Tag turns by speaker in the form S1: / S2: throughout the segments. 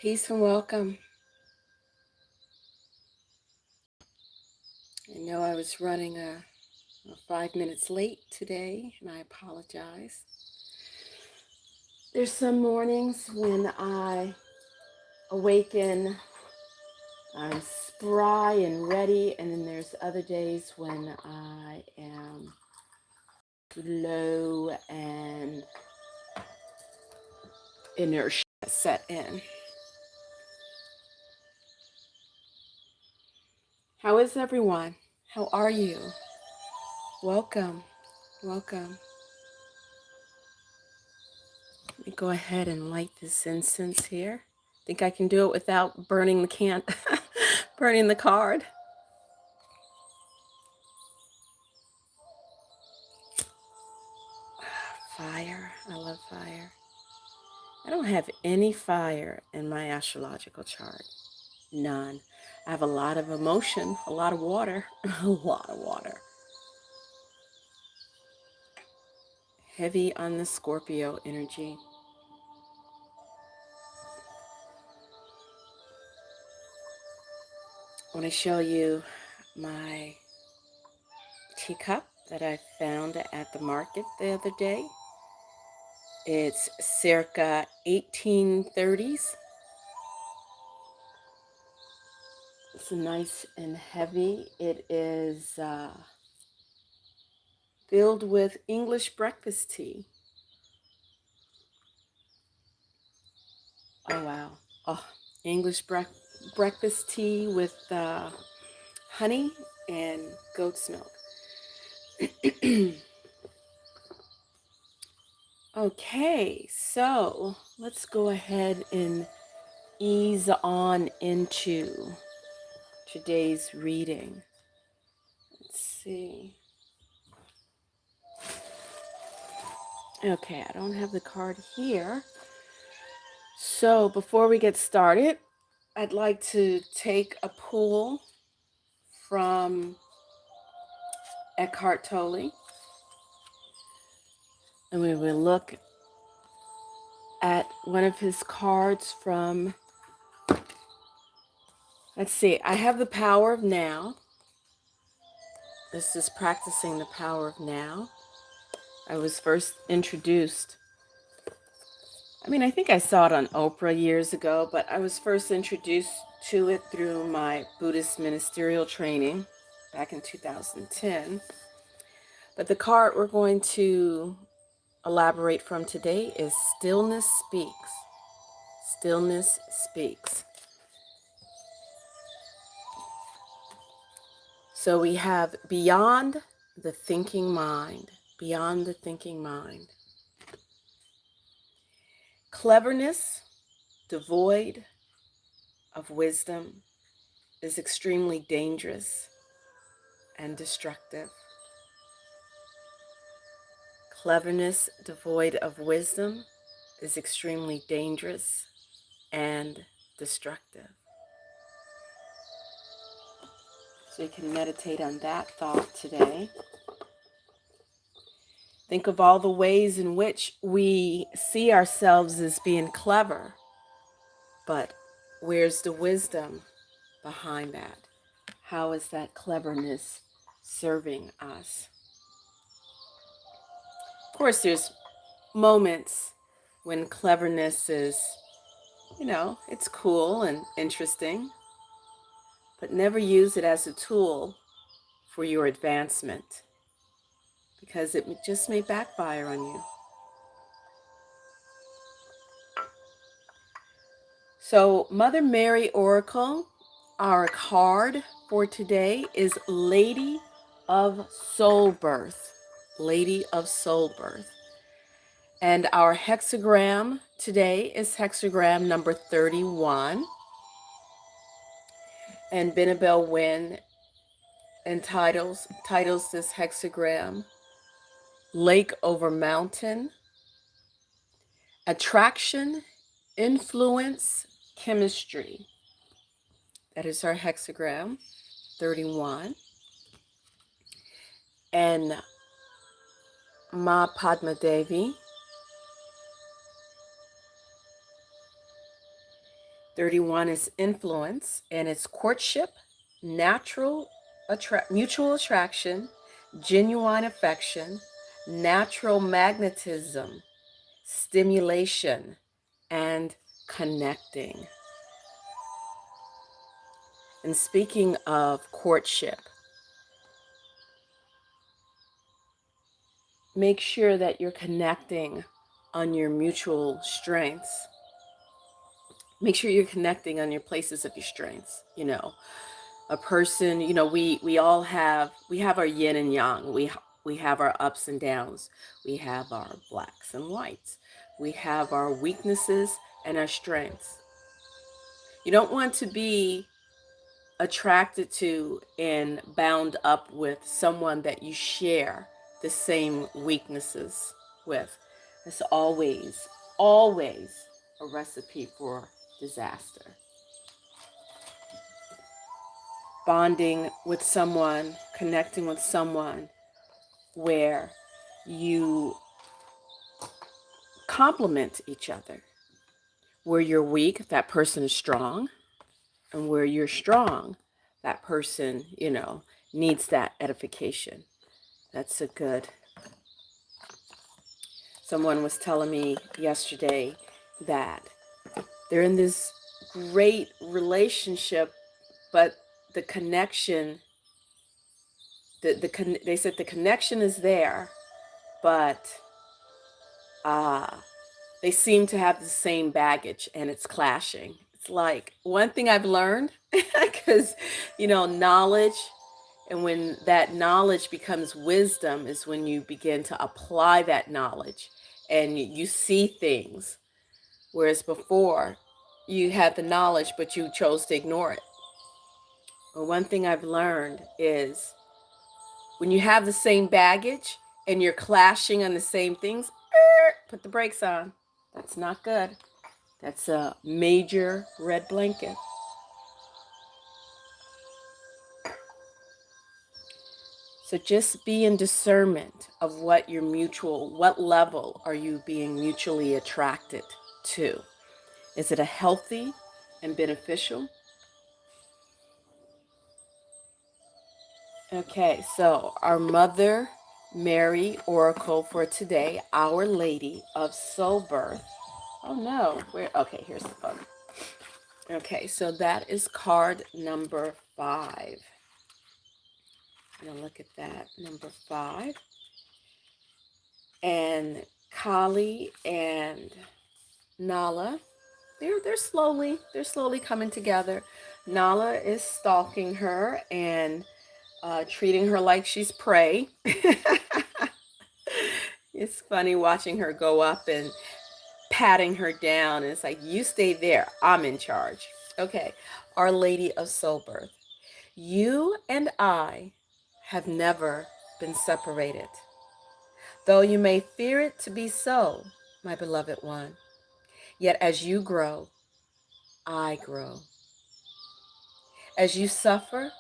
S1: Peace and welcome. I know I was running 5 minutes late today, and I apologize. There's some mornings when I awaken, I'm spry and ready, and then there's other days when I am low and inertia set in. How is everyone? How are you? Welcome. Welcome. Let me go ahead and light this incense here. Think I can do it without burning the burning the card. Fire. I love fire. I don't have any fire in my astrological chart. None. I have a lot of emotion, a lot of water, a lot of water. Heavy on the Scorpio energy. I want to show you my teacup that I found at the market the other day. It's circa 1830s. It's nice and heavy. It is filled with English breakfast tea. Oh, wow. Oh, English breakfast tea with honey and goat's milk. Okay, so let's go ahead and ease on into today's reading. Let's see. Okay, I don't have the card here. So before we get started, I'd like to take a pull from Eckhart Tolle. And we will look at one of his cards from, let's see, I have the power of now. This is practicing the power of now. I was first introduced, I think I saw it on Oprah years ago, but I was first introduced to it through my Buddhist ministerial training back in 2010. But the card we're going to elaborate from today is Stillness Speaks. Stillness Speaks. So we have beyond the thinking mind, beyond the thinking mind. Cleverness, devoid of wisdom, is extremely dangerous and destructive. Cleverness, devoid of wisdom, is extremely dangerous and destructive. So you can meditate on that thought today. Think of all the ways in which we see ourselves as being clever, but where's the wisdom behind that? How is that cleverness serving us? Of course, there's moments when cleverness is, it's cool and interesting, but never use it as a tool for your advancement, because it just may backfire on you. So, Mother Mary Oracle, our card for today is Lady of Soul Birth. Lady of Soul Birth. And our hexagram today is hexagram number 31. And Benabel Wynn titles this hexagram Lake Over Mountain, Attraction, Influence, Chemistry. That is our hexagram 31. And Ma Padma Devi 31 is influence, and it's courtship, mutual attraction, genuine affection, natural magnetism, stimulation, and connecting. And speaking of courtship, make sure that you're connecting on your mutual strengths. Make sure you're connecting on your places of your strengths. You know, a person, you know, we all have, we have our yin and yang. We have our ups and downs. We have our blacks and whites. We have our weaknesses and our strengths. You don't want to be attracted to and bound up with someone that you share the same weaknesses with. It's always, always a recipe for disaster. Bonding with someone, connecting with someone where you complement each other. Where you're weak, that person is strong. And where you're strong, that person, you know, needs that edification. That's a good. Someone was telling me yesterday that they're in this great relationship, but the connection, they said the connection is there, but they seem to have the same baggage and it's clashing. It's like one thing I've learned, because, you know, knowledge, and when that knowledge becomes wisdom is when you begin to apply that knowledge and you see things. Whereas before, you had the knowledge, but you chose to ignore it. But one thing I've learned is when you have the same baggage and you're clashing on the same things, put the brakes on. That's not good. That's a major red blanket. So just be in discernment of what level are you being mutually attracted to? Is it a healthy and beneficial? Okay, so our Mother Mary Oracle for today, Our Lady of Soul Birth. Oh no, okay, here's the phone. Okay, so that is card number 5. I'm gonna look at that, number 5. And Kali and Nala, they're slowly coming together. Nala is stalking her and treating her like she's prey. It's funny watching her go up and patting her down. It's like, you stay there, I'm in charge. Okay, Our Lady of Soul Birth. You and I have never been separated. Though you may fear it to be so, my beloved one, yet as you grow, I grow. As you suffer,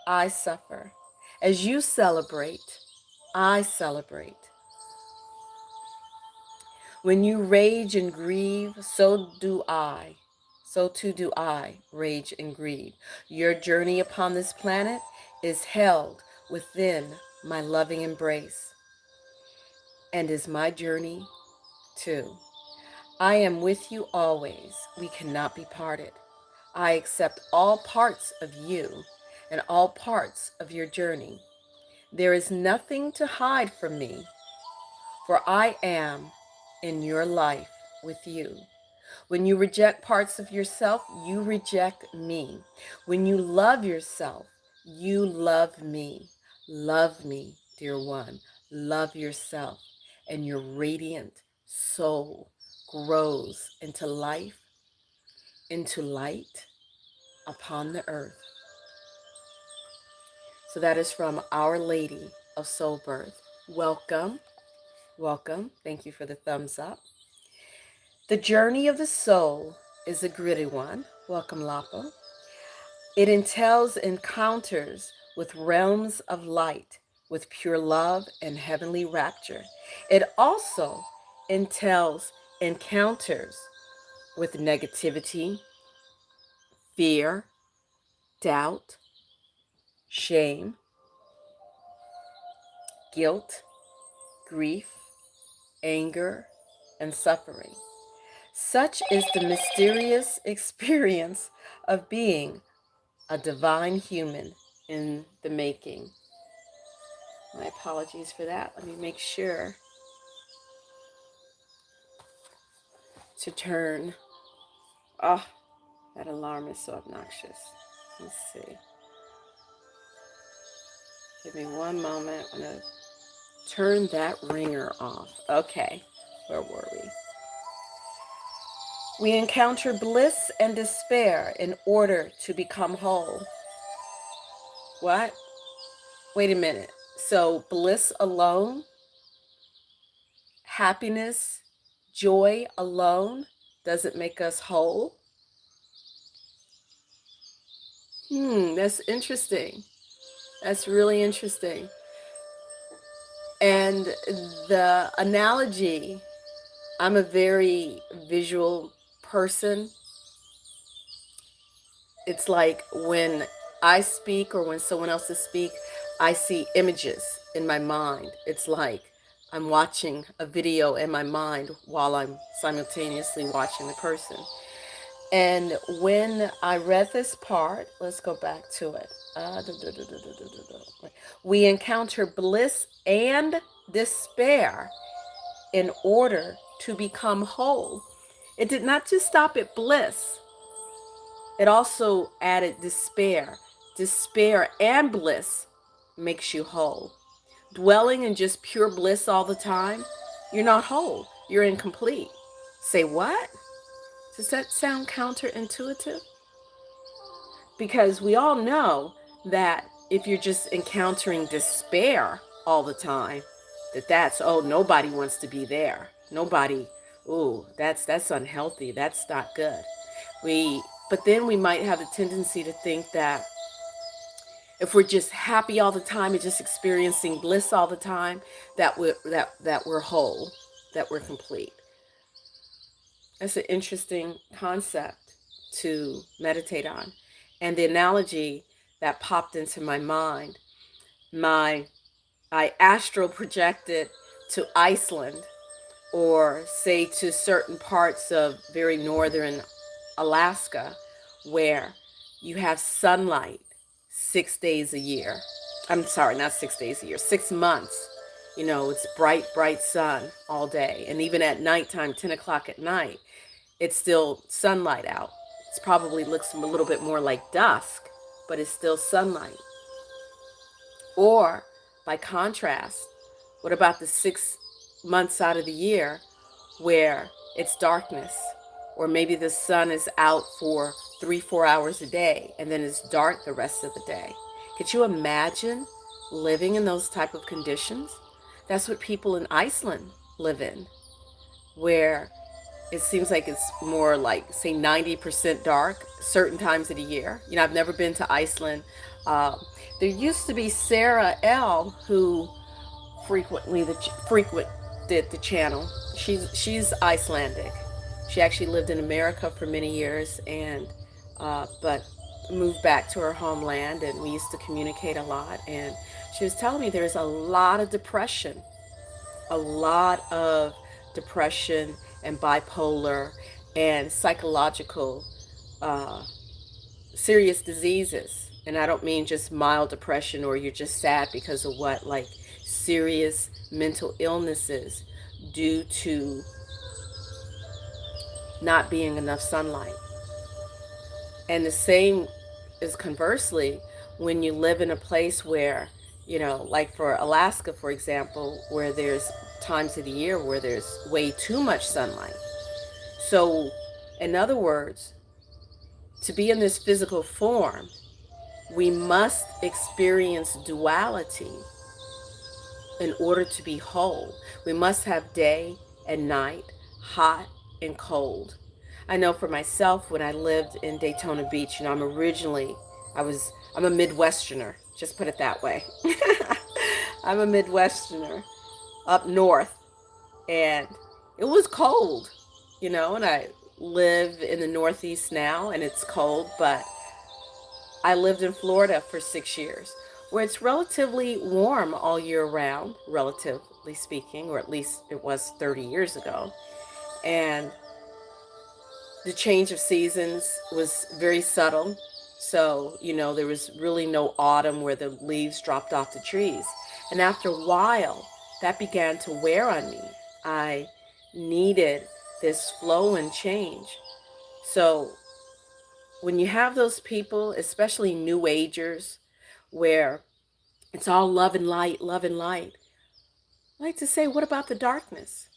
S1: I suffer. As you celebrate, I celebrate. When you rage and grieve, so do I. So too do I rage and grieve. Your journey upon this planet is held within my loving embrace, and is my journey too. I am with you always. We cannot be parted. I accept all parts of you and all parts of your journey. There is nothing to hide from me, for I am in your life with you. When you reject parts of yourself, you reject me. When you love yourself, you love me. Love me, dear one. Love yourself, and your radiant soul grows into life, into light upon the earth. So that is from Our Lady of Soul Birth. Welcome. Welcome. Thank you for the thumbs up. The journey of the soul is a gritty one. Welcome, Lapa. It entails encounters with realms of light, with pure love and heavenly rapture. It also entails encounters with negativity, fear, doubt, shame, guilt, grief, anger, and suffering. Such is the mysterious experience of being a divine human in the making. My apologies for that. Let me make sure to turn. Oh, that alarm is so obnoxious. Let's see. Give me one moment. I'm going to turn that ringer off. Okay, where were we? We encounter bliss and despair in order to become whole. What? Wait a minute. So bliss alone, happiness, joy alone doesn't make us whole? That's interesting. That's really interesting. And the analogy, I'm a very visual person. It's like when I speak or when someone else speaks, I see images in my mind. It's like I'm watching a video in my mind while I'm simultaneously watching the person. And when I read this part, let's go back to it. We encounter bliss and despair in order to become whole. It did not just stop at bliss. It also added despair. Despair and bliss makes you whole. Dwelling in just pure bliss all the time, you're not whole. You're incomplete. Say what? Does that sound counterintuitive? Because we all know that if you're just encountering despair all the time, that's, oh, nobody wants to be there. Nobody, ooh, that's unhealthy. That's not good. But then we might have a tendency to think that if we're just happy all the time and just experiencing bliss all the time, that we're whole, that we're complete. That's an interesting concept to meditate on. And the analogy that popped into my mind, I astral projected to Iceland, or say to certain parts of very northern Alaska, where you have sunlight 6 days a year. I'm sorry, not 6 days a year, 6 months. You know, it's bright, bright sun all day. And even at nighttime, 10 o'clock at night, it's still sunlight out. It probably looks a little bit more like dusk, but it's still sunlight. Or, by contrast, what about the 6 months out of the year where it's darkness? Or maybe the sun is out for 3-4 hours a day and then it's dark the rest of the day. Could you imagine living in those type of conditions? That's what people in Iceland live in, where it seems like it's more like, say, 90% dark certain times of the year. You know, I've never been to Iceland. There used to be Sarah L., who frequented the channel. She's Icelandic. She actually lived in America for many years, and but moved back to her homeland, and we used to communicate a lot. And she was telling me there's a lot of depression and bipolar and psychological serious diseases. And I don't mean just mild depression or you're just sad because of what, like serious mental illnesses due to not being enough sunlight. And the same is conversely when you live in a place where, you know, like for Alaska, for example, where there's times of the year where there's way too much sunlight. So, in other words, to be in this physical form, we must experience duality in order to be whole. We must have day and night, hot and cold. I know for myself, when I lived in Daytona Beach, you know, I'm a Midwesterner, just put it that way. I'm a Midwesterner up north, and it was cold, you know, and I live in the Northeast now and it's cold, but I lived in Florida for 6 years, where it's relatively warm all year round, relatively speaking, or at least it was 30 years ago. And the change of seasons was very subtle. So, there was really no autumn where the leaves dropped off the trees. And after a while, that began to wear on me. I needed this flow and change. So, when you have those people, especially New Agers, where it's all love and light, I like to say, what about the darkness?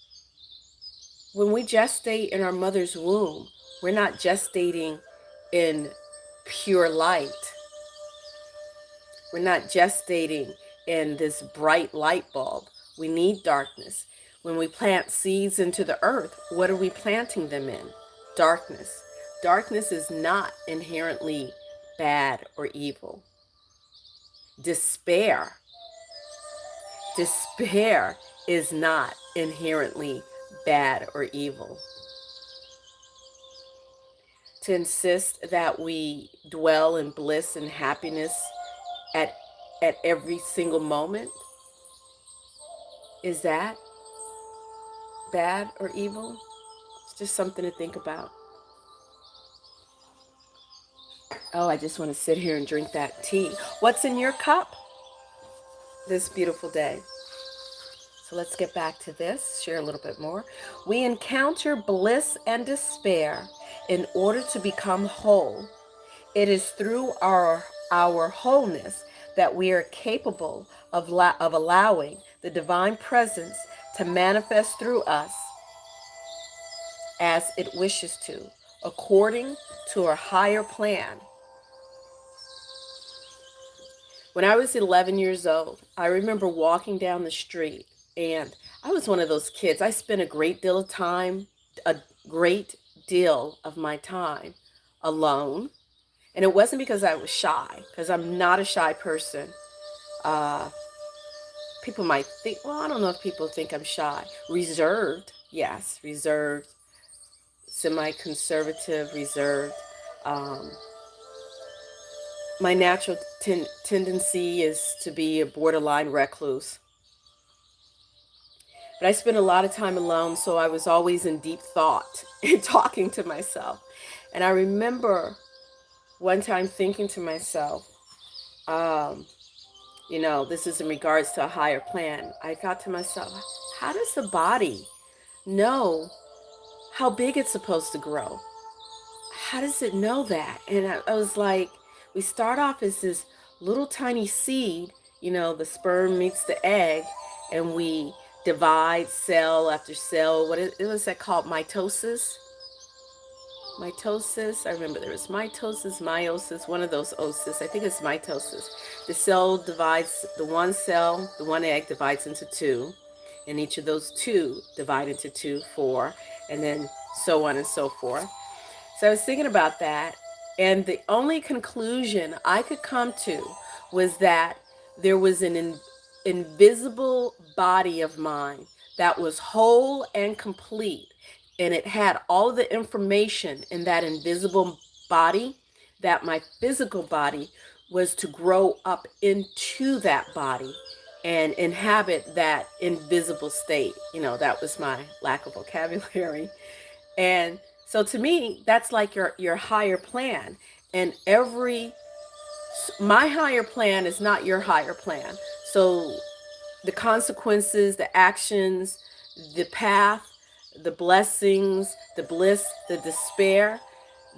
S1: When we gestate in our mother's womb, we're not gestating in pure light. We're not gestating in this bright light bulb. We need darkness. When we plant seeds into the earth, what are we planting them in? Darkness. Darkness is not inherently bad or evil. Despair is not inherently bad or evil. To insist that we dwell in bliss and happiness at every single moment, is that bad or evil? It's just something to think about. Oh, I just want to sit here and drink that tea. What's in your cup this beautiful day? So let's get back to this, share a little bit more. We encounter bliss and despair in order to become whole. It is through our wholeness that we are capable of allowing the divine presence to manifest through us as it wishes to, according to our higher plan. When I was 11 years old, I remember walking down the street, and I was one of those kids. I spent a great deal of my time alone. And it wasn't because I was shy, because I'm not a shy person. People might think, well, I don't know if people think I'm shy. Reserved, yes, reserved, semi-conservative, reserved. My natural tendency is to be a borderline recluse. But I spent a lot of time alone, so I was always in deep thought and talking to myself. And I remember one time thinking to myself, this is in regards to a higher plan. I thought to myself, how does the body know how big it's supposed to grow? How does it know that? And I was like, we start off as this little tiny seed, the sperm meets the egg, and we divide cell after cell. What was that called? Mitosis? Mitosis. I remember there was mitosis, meiosis, one of those oses. I think it's mitosis. The cell divides, the one egg divides into two, and each of those two divide into two, four, and then so on and so forth. So I was thinking about that, and the only conclusion I could come to was that there was an invisible body of mine that was whole and complete, and it had all of the information in that invisible body, that my physical body was to grow up into that body and inhabit that invisible state. That was my lack of vocabulary. And so to me, that's like your higher plan. And my higher plan is not your higher plan. So the consequences, the actions, the path, the blessings, the bliss, the despair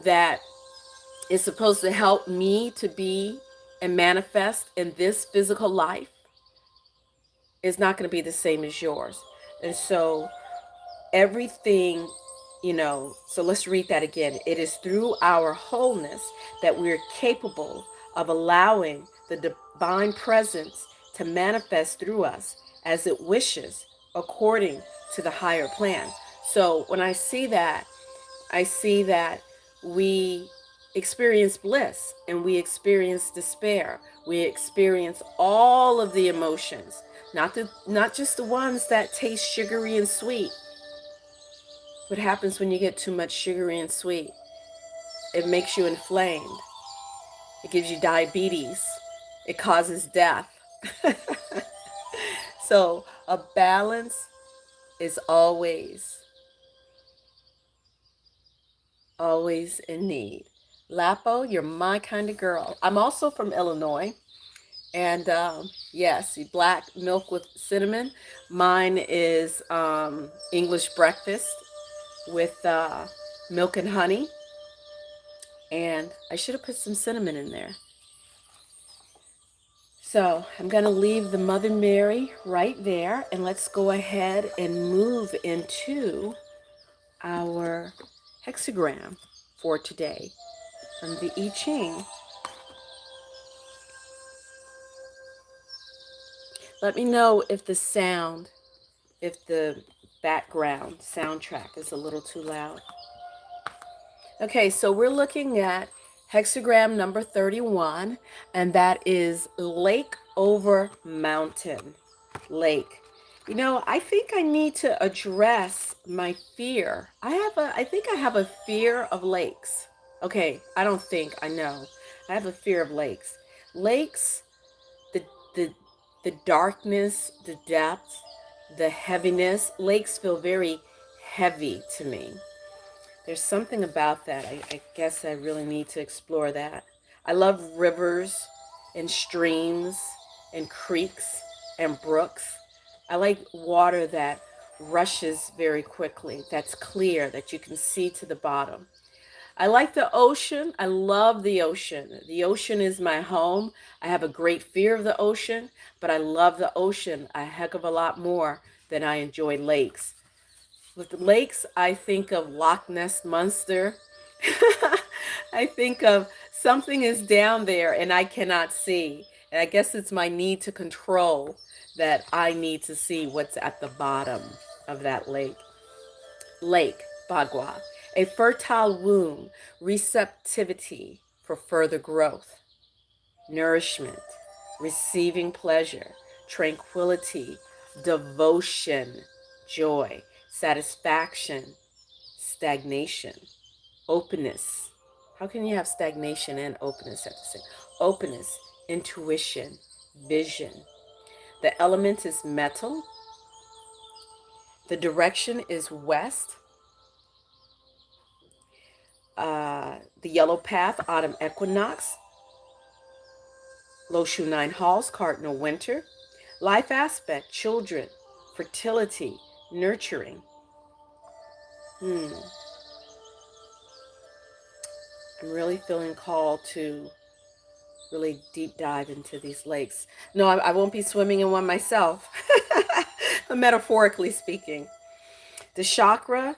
S1: that is supposed to help me to be and manifest in this physical life is not going to be the same as yours. And so everything, so let's read that again. It is through our wholeness that we're capable of allowing the divine presence to manifest through us as it wishes, according to the higher plan. So when I see that we experience bliss and we experience despair. We experience all of the emotions, not just the ones that taste sugary and sweet. What happens when you get too much sugary and sweet? It makes you inflamed. It gives you diabetes. It causes death. So a balance is always in need. Lapo, you're my kind of girl. I'm also from Illinois. And yes, black milk with cinnamon. Mine is English breakfast with milk and honey. And I should have put some cinnamon in there. So I'm going to leave the Mother Mary right there. And let's go ahead and move into our hexagram for today from the I Ching. Let me know if the sound, if the background soundtrack is a little too loud. Okay, so we're looking at hexagram number 31, and that is lake over mountain. Lake. You know, I think I need to address my fear. I think I have a fear of lakes. Okay, I don't think, I know. I have a fear of lakes. Lakes, the the the darkness, the depth, the heaviness. Lakes feel very heavy to me. There's something about that. I guess I really need to explore that. I love rivers and streams and creeks and brooks. I like water that rushes very quickly, that's clear, that you can see to the bottom. I like the ocean. I love the ocean. The ocean is my home. I have a great fear of the ocean, but I love the ocean a heck of a lot more than I enjoy lakes. With the lakes, I think of Loch Ness Monster. I think of something is down there and I cannot see. And I guess it's my need to control that I need to see what's at the bottom of that lake. Lake, Bagua, a fertile womb, receptivity for further growth, nourishment, receiving pleasure, tranquility, devotion, joy, satisfaction, stagnation, openness. How can you have stagnation and openness at the same? Openness, intuition, vision. The element is metal. The direction is west. The yellow path, autumn equinox. Loshu 9 halls, cardinal winter. Life aspect, children, fertility, nurturing. I'm really feeling called to really deep dive into these lakes. No, I won't be swimming in one myself, metaphorically speaking. The chakra,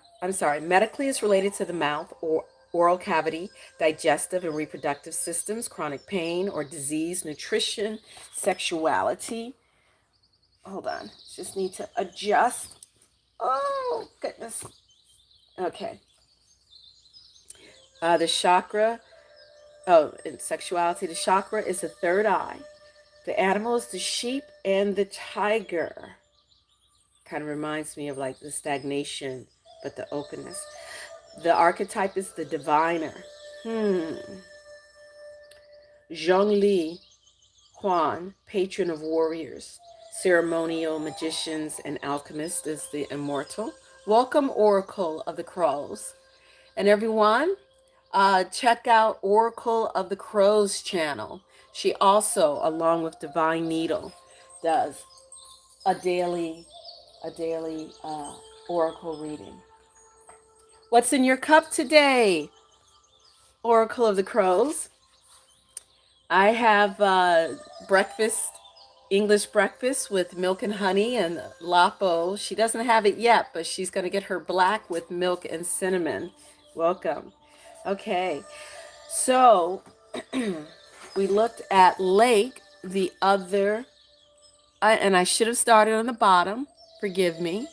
S1: medically is related to the mouth or oral cavity, digestive and reproductive systems, chronic pain or disease, nutrition, sexuality. Hold on, just need to adjust. Oh, goodness. Okay. The chakra, in sexuality, the chakra is the third eye. The animal is the sheep and the tiger. Kind of reminds me of like the stagnation, but the openness. The archetype is the diviner. Zhongli Huan, patron of warriors, ceremonial magicians and alchemists, is the immortal. Welcome, Oracle of the Crows. And everyone, check out Oracle of the Crows channel. She also, along with Divine Needle, does a daily oracle reading. What's in your cup today, Oracle of the Crows? I have breakfast, English breakfast with milk and honey and Lapo. She doesn't have it yet, but she's going to get her black with milk and cinnamon. Welcome. Okay, so we looked at lake, the other, and I should have started on the bottom, forgive me.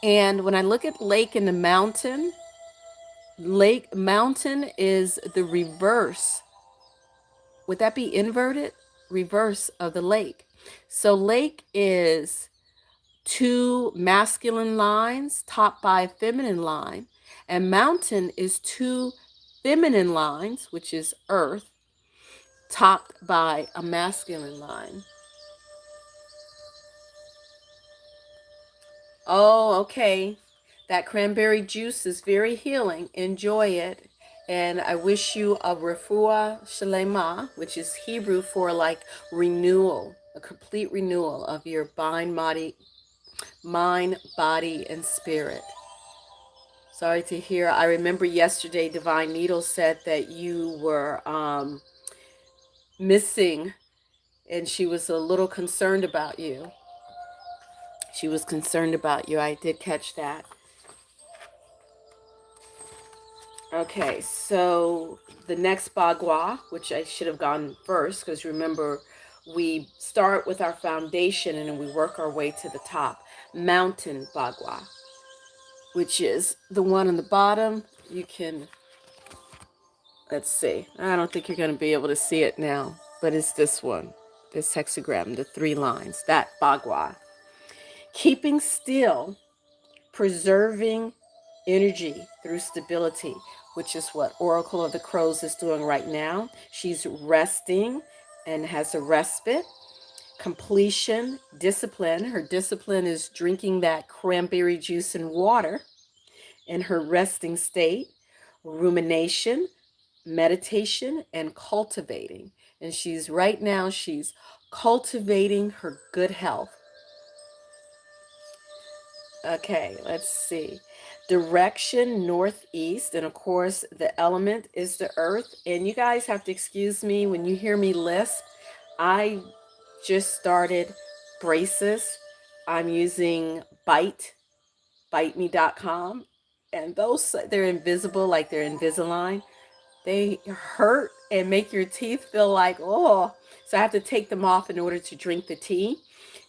S1: And when I look at lake and the mountain is the reverse. Would that be inverted? Reverse of the lake. So lake is two masculine lines topped by a feminine line. And mountain is two feminine lines, which is earth, topped by a masculine line. Oh, okay. That cranberry juice is very healing. Enjoy it. And I wish you a refuah shalema, which is Hebrew for like renewal, a complete renewal of your mind, body, and spirit. Sorry to hear. I remember yesterday Divine Needle said that you were missing, and she was a little concerned about you. She was concerned about you. I did catch that. Okay, so the next bagua, which I should have gone first, because remember, we start with our foundation and then we work our way to the top. Mountain bagua, which is the one on the bottom. You can, let's see, I don't think you're going to be able to see it now, but it's this one, this hexagram, the 3 lines, that bagua. Keeping still, preserving energy through stability, which is what Oracle of the Crows is doing right now. She's resting and has a respite. Completion, discipline. Her discipline is drinking that cranberry juice and water in her resting state. Rumination, meditation, and cultivating. And she's right now, she's cultivating her good health. Okay, let's see. Direction northeast, and of course the element is the earth. And you guys have to excuse me when you hear me lisp. I just started braces. I'm using biteme.com, and those, they're invisible, like they're Invisalign. They hurt and make your teeth feel like, oh. So I have to take them off in order to drink the tea.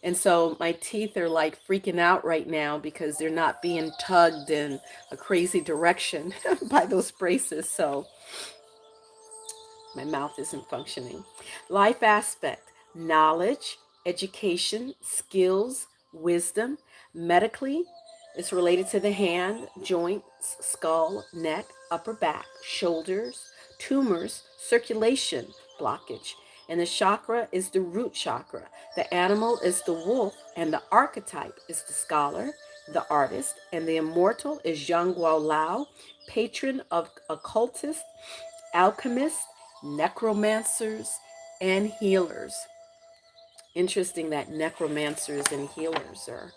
S1: And so my teeth are like freaking out right now because they're not being tugged in a crazy direction by those braces. So my mouth isn't functioning. Life aspect, knowledge, education, skills, wisdom. Medically, it's related to the hand, joints, skull, neck, upper back, shoulders, tumors, circulation, blockage. And the chakra is the root chakra. The animal is the wolf, and the archetype is the scholar, the artist, and the immortal is Yang Guo Lao, patron of occultists, alchemists, necromancers, and healers. Interesting that necromancers and healers are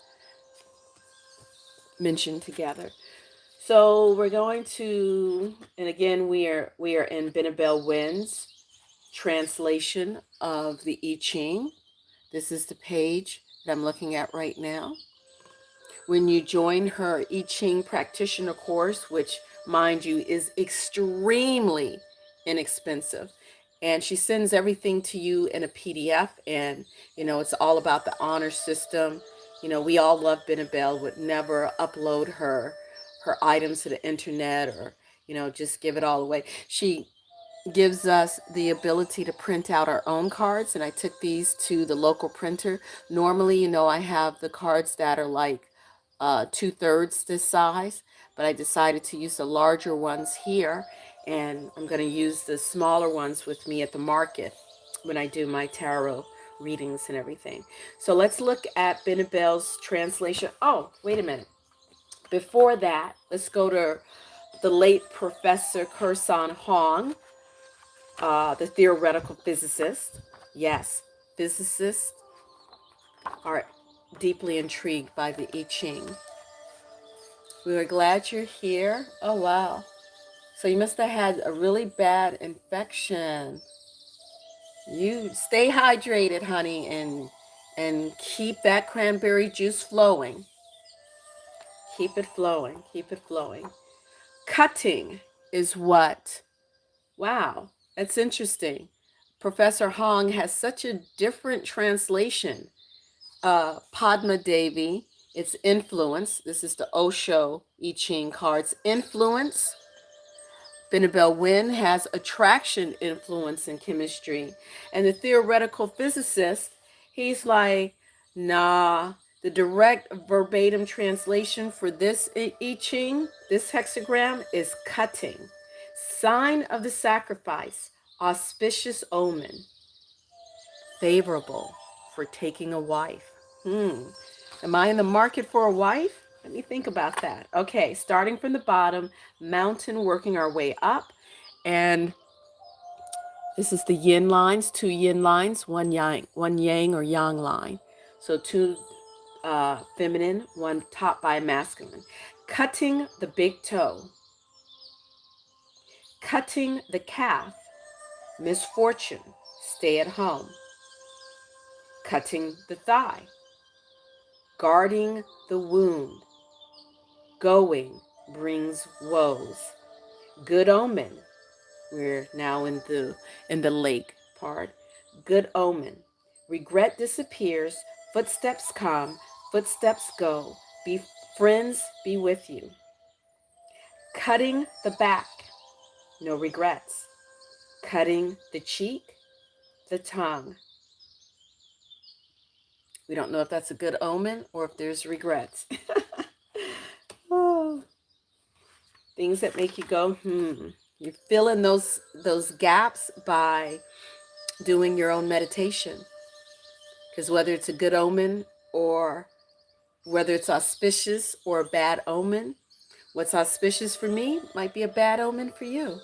S1: mentioned together. So we're going to, and again, we are in Binabel Wynn's translation of the I Ching. This is the page that I'm looking at right now. When you join her I Ching practitioner course, which, mind you, is extremely inexpensive, and she sends everything to you in a PDF, and it's all about the honor system. We all love Binabel, would never upload her items to the internet, or just give it all away. She gives us the ability to print out our own cards, and I took these to the local printer. Normally, I have the cards that are like 2/3 this size, but I decided to use the larger ones here, and I'm going to use the smaller ones with me at the market when I do my tarot readings and everything. So let's look at Binabel's translation. Oh, wait a minute. Before that, let's go to the late Professor Kursan Hong, the theoretical physicist. Yes, physicists are deeply intrigued by the I Ching. We are glad you're here. Oh, wow. So you must have had a really bad infection. You stay hydrated, honey, and keep that cranberry juice flowing. Keep it flowing. Keep it flowing. Cutting is what? Wow, that's interesting. Professor Hong has such a different translation. Padma Devi, it's influence. This is the Osho I Ching cards. Influence. Binabel Wynn has attraction, influence, and chemistry. And the theoretical physicist, he's like, nah, The direct verbatim translation for this I Ching, this hexagram, is cutting. Sign of the sacrifice, auspicious omen, favorable for taking a wife. Am I in the market for a wife? Let me think about that. Okay, starting from the bottom, mountain, working our way up. And this is the yin lines, 2 yin lines, one yang or yang line. So 2 feminine, one topped by a masculine. Cutting the big toe. Cutting the calf. Misfortune, stay at home. Cutting the thigh. Guarding the wound. Going brings woes. Good omen. We're now in the lake part. Good omen. Regret disappears. Footsteps come. Footsteps go. Be friends be with you. Cutting the back. No regrets. Cutting the cheek. The tongue. We don't know if that's a good omen or if there's regrets. Oh, things that make you go, You fill in those gaps by doing your own meditation. Because whether it's a good omen or whether it's auspicious or a bad omen, what's auspicious for me might be a bad omen for you.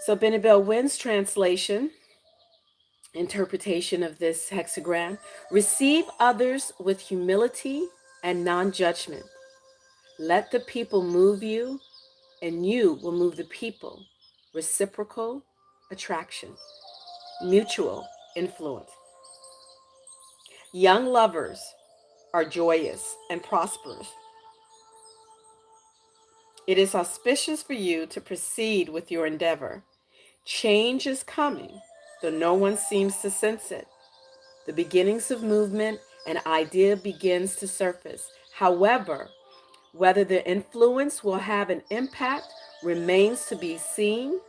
S1: So Benebell Wynn's translation, interpretation of this hexagram: receive others with humility and non-judgment. Let the people move you, and you will move the people. Reciprocal attraction, mutual influence. Young lovers are joyous and prosperous. It is auspicious for you to proceed with your endeavor. Change is coming, though no one seems to sense it. The beginnings of movement, an idea begins to surface. However, whether the influence will have an impact remains to be seen.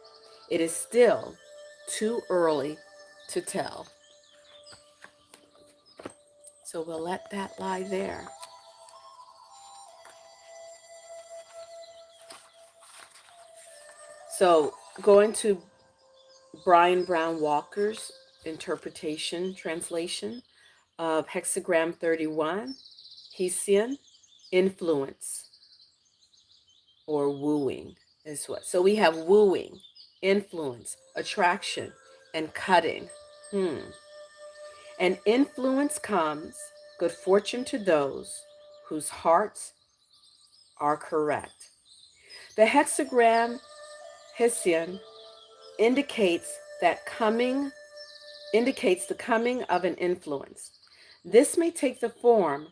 S1: It is still too early to tell. So we'll let that lie there. So going to Brian Brown Walker's interpretation, translation of Hexagram 31, Hesian, influence or wooing is what. So we have wooing, influence, attraction, and cutting. And influence comes, good fortune to those whose hearts are correct. The hexagram Hessian indicates the coming of an influence. This may take the form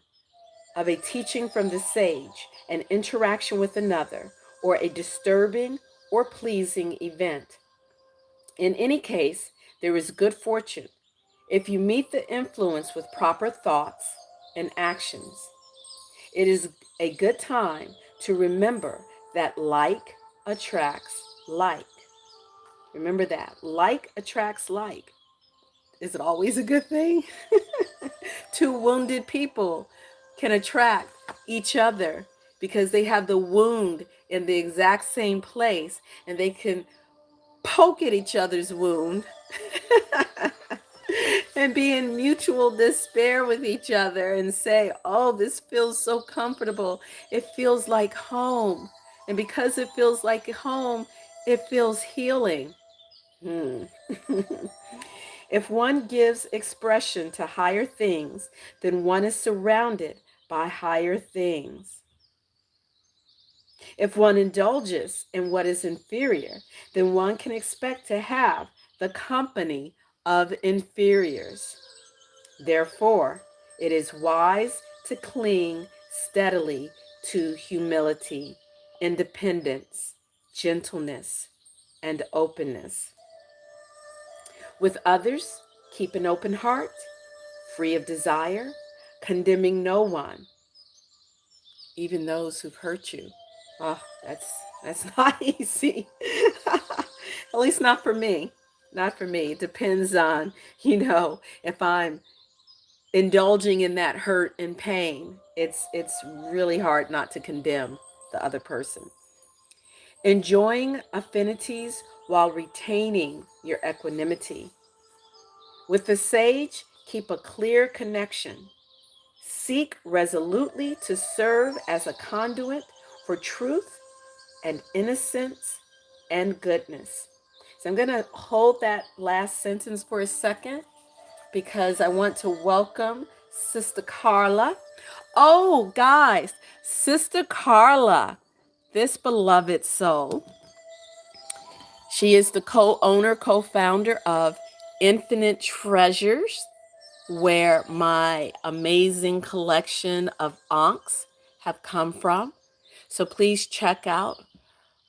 S1: of a teaching from the sage, an interaction with another, or a disturbing or pleasing event. In any case, there is good fortune if you meet the influence with proper thoughts and actions. It is a good time to remember that like attracts like. Remember that. Like attracts like. Is it always a good thing? Two wounded people can attract each other because they have the wound in the exact same place, and they can poke at each other's wound and be in mutual despair with each other and say, oh, this feels so comfortable. It feels like home. And because it feels like home, it feels healing. If one gives expression to higher things, then one is surrounded by higher things. If one indulges in what is inferior, then one can expect to have the company of inferiors. Therefore, it is wise to cling steadily to humility, independence, gentleness, and openness. With others, keep an open heart, free of desire, condemning no one, even those who've hurt you. Oh, that's not easy. At least not for me. Not for me. It depends on, if I'm indulging in that hurt and pain, it's really hard not to condemn the other person. Enjoying affinities while retaining your equanimity. With the sage, keep a clear connection. Seek resolutely to serve as a conduit for truth and innocence and goodness. So I'm going to hold that last sentence for a second because I want to welcome Sister Carla. Oh, guys, Sister Carla, this beloved soul, she is the co-owner, co-founder of Infinite Treasures, where my amazing collection of ankhs have come from. So please check out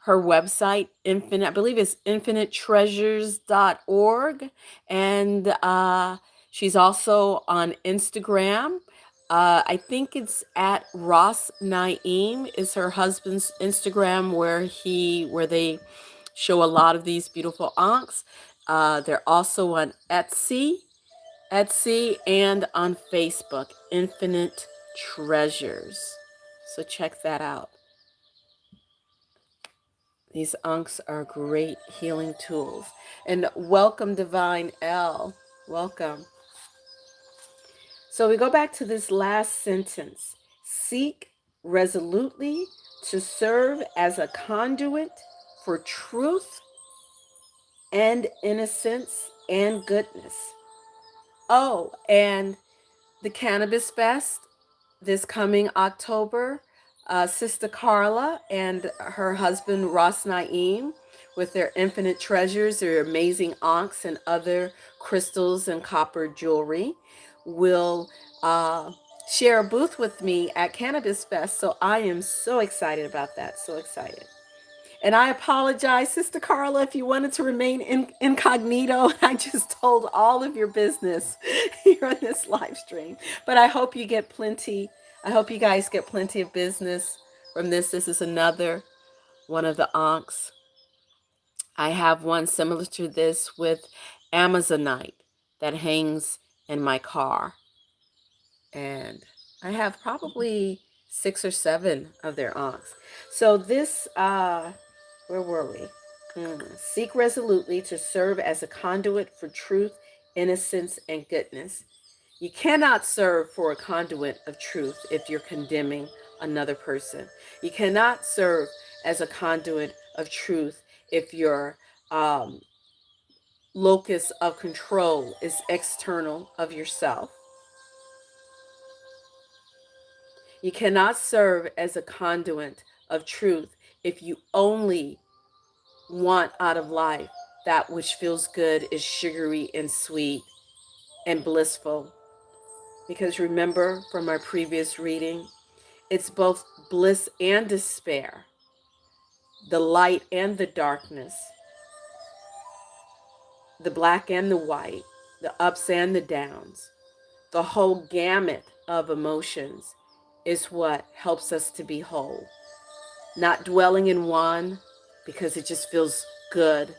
S1: her website, I believe it's infiniteTreasures.org. And she's also on Instagram. I think it's at Ross Naeem is her husband's Instagram, where they show a lot of these beautiful ankhs. They're also on Etsy and on Facebook, Infinite Treasures. So check that out. These ankhs are great healing tools. And welcome, Divine L. Welcome. So we go back to this last sentence. Seek resolutely to serve as a conduit for truth and innocence and goodness. Oh, and the Cannabis Fest this coming October, Sister Carla and her husband Ross Naeem, with their Infinite Treasures, their amazing ankhs and other crystals and copper jewelry, will share a booth with me at Cannabis Fest. So I am so excited about that. So excited. And I apologize, Sister Carla, if you wanted to remain incognito. I just told all of your business here on this live stream. But I hope you get plenty. I hope you guys get plenty of business from this. This is another one of the ankhs. I have one similar to this with Amazonite that hangs in my car. And I have probably 6 or 7 of their ankhs. So this, where were we? Seek resolutely to serve as a conduit for truth, innocence, and goodness. You cannot serve for a conduit of truth if you're condemning another person. You cannot serve as a conduit of truth if your locus of control is external of yourself. You cannot serve as a conduit of truth if you only want out of life that which feels good, is sugary and sweet and blissful. Because remember from our previous reading, it's both bliss and despair, the light and the darkness, the black and the white, the ups and the downs, the whole gamut of emotions is what helps us to be whole. Not dwelling in one because it just feels good,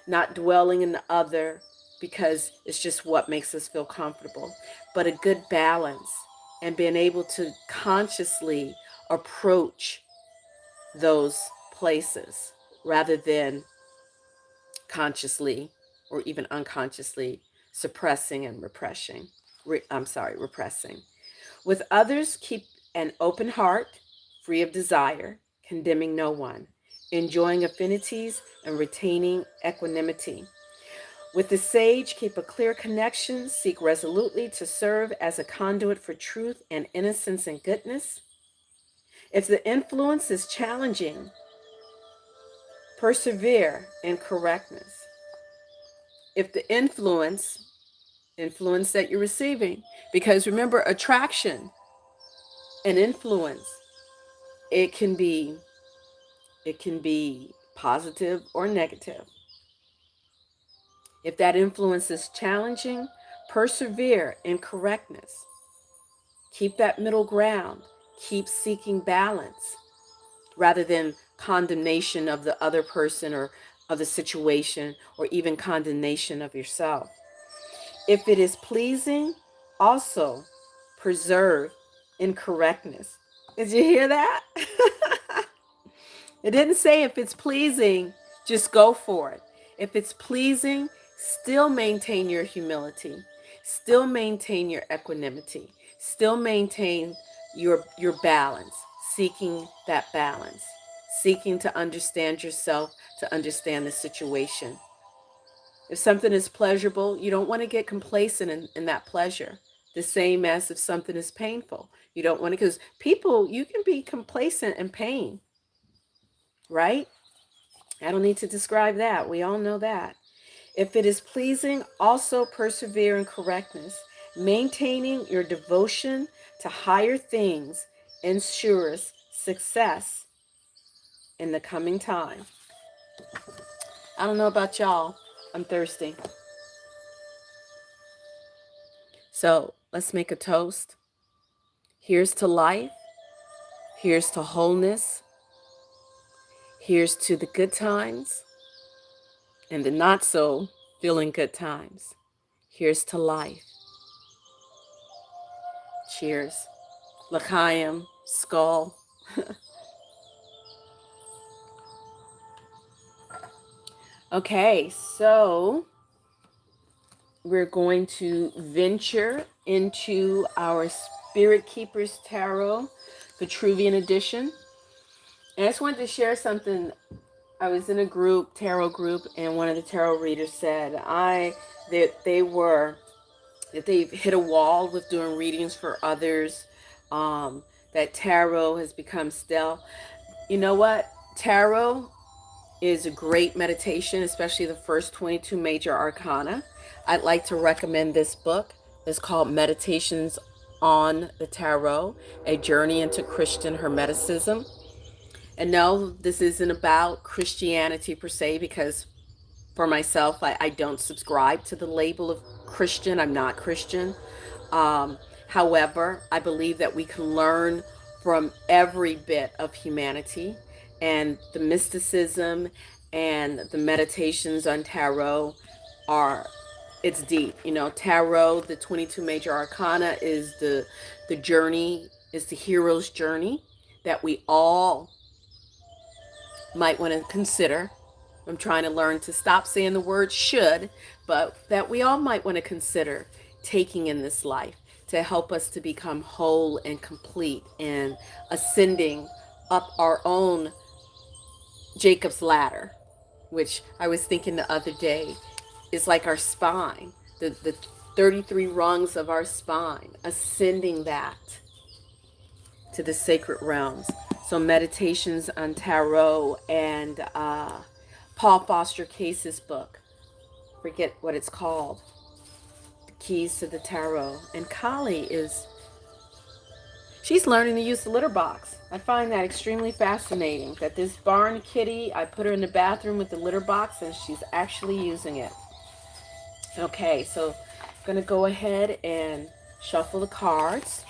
S1: not dwelling in the other because it's just what makes us feel comfortable, but a good balance and being able to consciously approach those places rather than consciously or even unconsciously suppressing and repressing. Repressing. With others, keep an open heart, free of desire, condemning no one, enjoying affinities and retaining equanimity. With the sage, keep a clear connection, seek resolutely to serve as a conduit for truth and innocence and goodness. If the influence is challenging, persevere in correctness. If the influence that you're receiving, because remember, attraction and influence, it can be positive or negative. If that influence is challenging, persevere in correctness. Keep that middle ground. Keep seeking balance rather than condemnation of the other person or of the situation or even condemnation of yourself. If it is pleasing, also preserve in correctness. Did you hear that? It didn't say if it's pleasing, just go for it. If it's pleasing, still maintain your humility. Still maintain your equanimity. Still maintain your balance, seeking that balance, seeking to understand yourself, to understand the situation. If something is pleasurable, you don't want to get complacent in that pleasure. The same as if something is painful. You don't want to, because people, you can be complacent in pain, right? I don't need to describe that. We all know that. If it is pleasing, also persevere in correctness. Maintaining your devotion to higher things ensures success in the coming time. I don't know about y'all. I'm thirsty. So let's make a toast. Here's to life. Here's to wholeness. Here's to the good times and the not so feeling good times. Here's to life. Cheers. L'chaim, skull. Okay, so we're going to venture into our Spirit Keepers Tarot, Vitruvian edition. And I just wanted to share something. I was in a group, tarot group, and one of the tarot readers said that they've hit a wall with doing readings for others, that tarot has become stale. You know what? Tarot is a great meditation, especially the first 22 major arcana. I'd like to recommend this book. It's called Meditations on the Tarot, A Journey into Christian Hermeticism. And no, this isn't about Christianity per se, because for myself, I don't subscribe to the label of Christian. I'm not Christian. However, I believe that we can learn from every bit of humanity, and the mysticism and the meditations on tarot it's deep. You know, tarot, the 22 major arcana, is the journey, is the hero's journey that we all might want to consider. I'm trying to learn to stop saying the word should, but that we all might want to consider taking in this life to help us to become whole and complete and ascending up our own Jacob's ladder, which I was thinking the other day is like our spine, the 33 rungs of our spine, ascending that to the sacred realms. So meditations on tarot and Paul Foster Case's book, forget what it's called, The Keys to the Tarot. And Kali she's learning to use the litter box. I find that extremely fascinating, that this barn kitty, I put her in the bathroom with the litter box and she's actually using it. Okay, so I'm going to go ahead and shuffle the cards.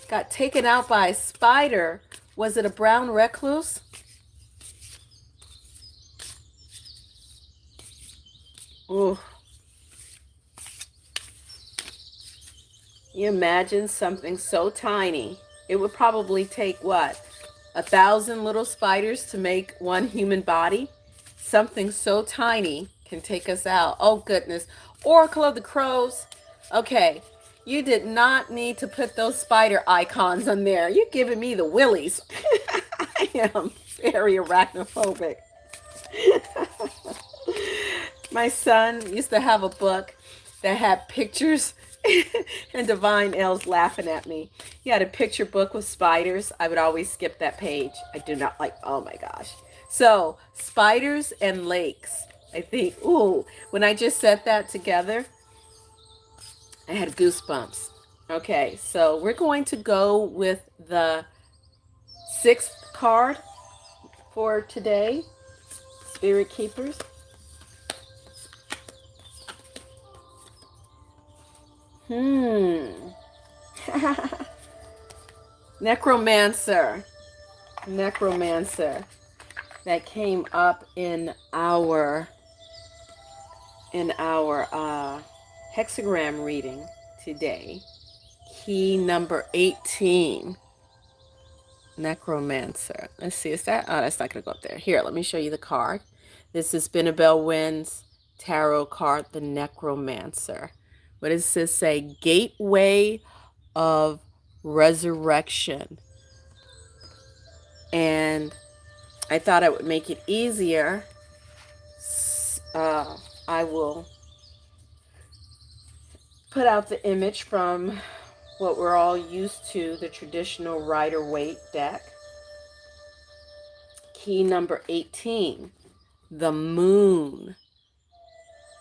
S1: Got taken out by a spider. Was it a brown recluse? Ooh. You imagine something so tiny. It would probably take, what, 1,000 little spiders to make one human body? Something so tiny can take us out. Oh, goodness. Oracle of the Crows. Okay, you did not need to put those spider icons on there. You're giving me the willies. I am very arachnophobic. My son used to have a book that had pictures, and Divine L's laughing at me. He had a picture book with spiders. I would always skip that page. I do not like, oh my gosh. So, spiders and lakes. I think, ooh, when I just said that together, I had goosebumps. Okay, so we're going to go with the 6th card for today, Spirit Keepers. Necromancer. That came up in our hexagram reading today. Key number 18. Necromancer. Let's see, is that? Oh, that's not going to go up there. Here, let me show you the card. This is Benabel Wynn's tarot card, the Necromancer. What does this say? Gateway of Resurrection. And I thought I would make it easier. I will put out the image from what we're all used to, the traditional Rider-Waite deck. Key number 18, the Moon.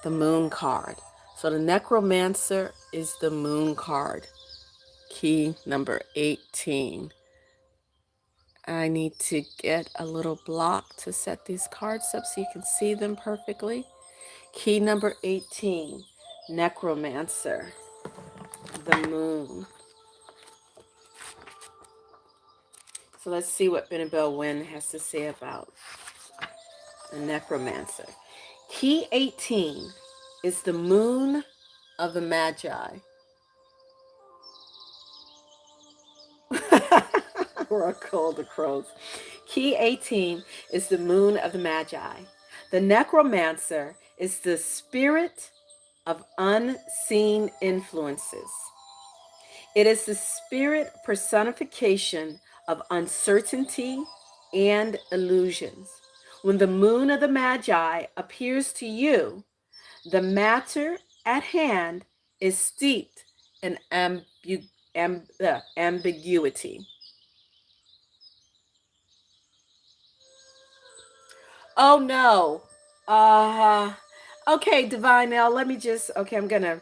S1: The Moon card. So the Necromancer is the Moon card. Key number 18. I need to get a little block to set these cards up so you can see them perfectly. Key number 18, Necromancer, the Moon. So let's see what Benabel Wynn has to say about the Necromancer. Key 18 is the Moon of the Magi. We're called the crows. Key 18 is the Moon of the Magi. The Necromancer is the spirit of unseen influences. It is the spirit personification of uncertainty and illusions. When the Moon of the Magi appears to you, the matter at hand is steeped in ambiguity. Oh no. Okay, Divine L, let me just, okay, I'm gonna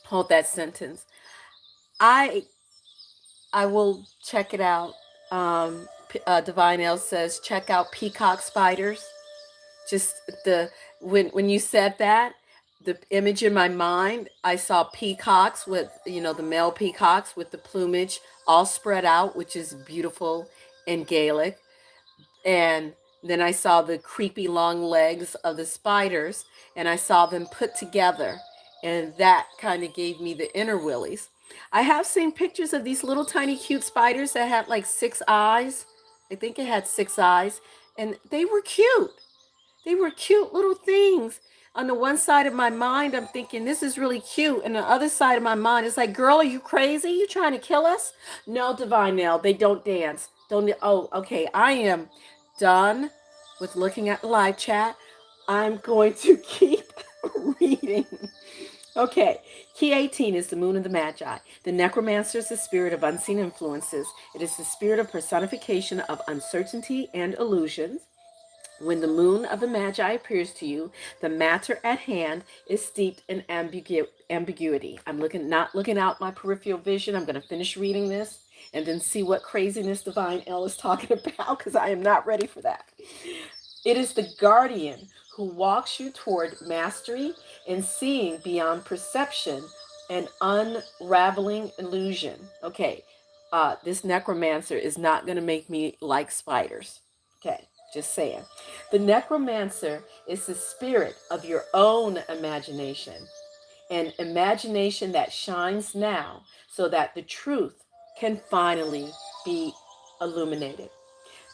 S1: hold that sentence. I will check it out. Divine L says, check out peacock spiders. Just when you said that, the image in my mind, I saw peacocks with, the male peacocks with the plumage all spread out, which is beautiful in Gaelic. And then I saw the creepy long legs of the spiders, and I saw them put together, and that kind of gave me the inner willies. I have seen pictures of these little tiny cute spiders that had like 6 eyes. I think it had 6 eyes, and they were cute. They were cute little things. On the one side of my mind, I'm thinking, this is really cute. And the other side of my mind is like, girl, are you crazy? You trying to kill us? No, Divine Nail, they don't dance. Oh, okay. I am done with looking at the live chat. I'm going to keep reading. Okay, key 18 is the Moon of the Magi. The Necromancer is the spirit of unseen influences. It is the spirit of personification of uncertainty and illusions. When the Moon of the Magi appears to you, the matter at hand is steeped in ambiguity. I'm not looking out my peripheral vision. I'm going to finish reading this and then see what craziness Divine L is talking about, because I am not ready for that. It is the guardian who walks you toward mastery and seeing beyond perception and unraveling illusion. Okay, this necromancer is not going to make me like spiders. Okay, just saying. The necromancer is the spirit of your own imagination, an imagination that shines now so that the truth can finally be illuminated.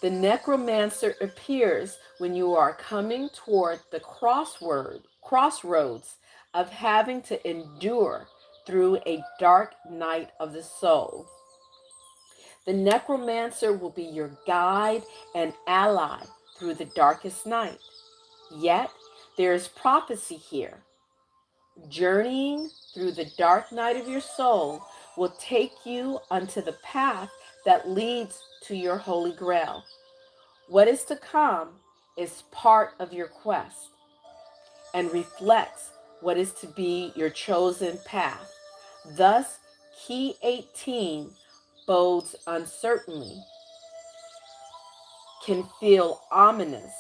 S1: The necromancer appears when you are coming toward the crossroads of having to endure through a dark night of the soul. The necromancer will be your guide and ally through the darkest night. Yet, there is prophecy here. Journeying through the dark night of your soul will take you onto the path that leads to your holy grail. What is to come is part of your quest and reflects what is to be your chosen path. Thus, key 18 bodes uncertainly, can feel ominous,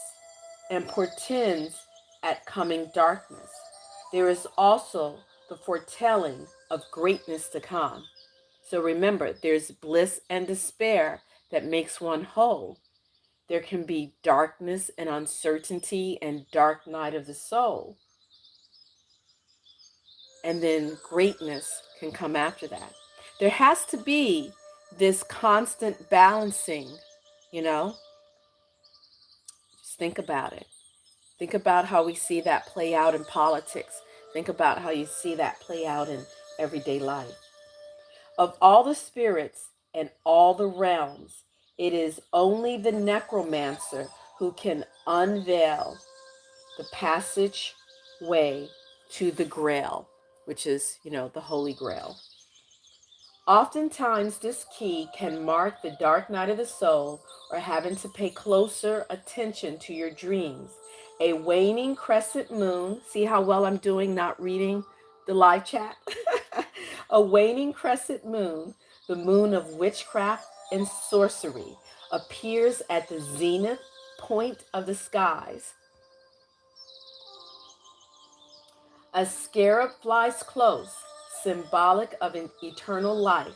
S1: and portends at coming darkness. There is also the foretelling of greatness to come. So remember, there's bliss and despair that makes one whole. There can be darkness and uncertainty and dark night of the soul. And then greatness can come after that. There has to be this constant balancing, you know? Just think about it. Think about how we see that play out in politics. Think about how you see that play out in everyday life. Of all the spirits and all the realms, it is only the necromancer who can unveil the passageway to the Grail, which is, the Holy Grail. Oftentimes, this key can mark the dark night of the soul or having to pay closer attention to your dreams. A waning crescent moon, see how well I'm doing not reading the live chat? A waning crescent moon, the moon of witchcraft and sorcery, appears at the zenith point of the skies. A scarab flies close, symbolic of an eternal life,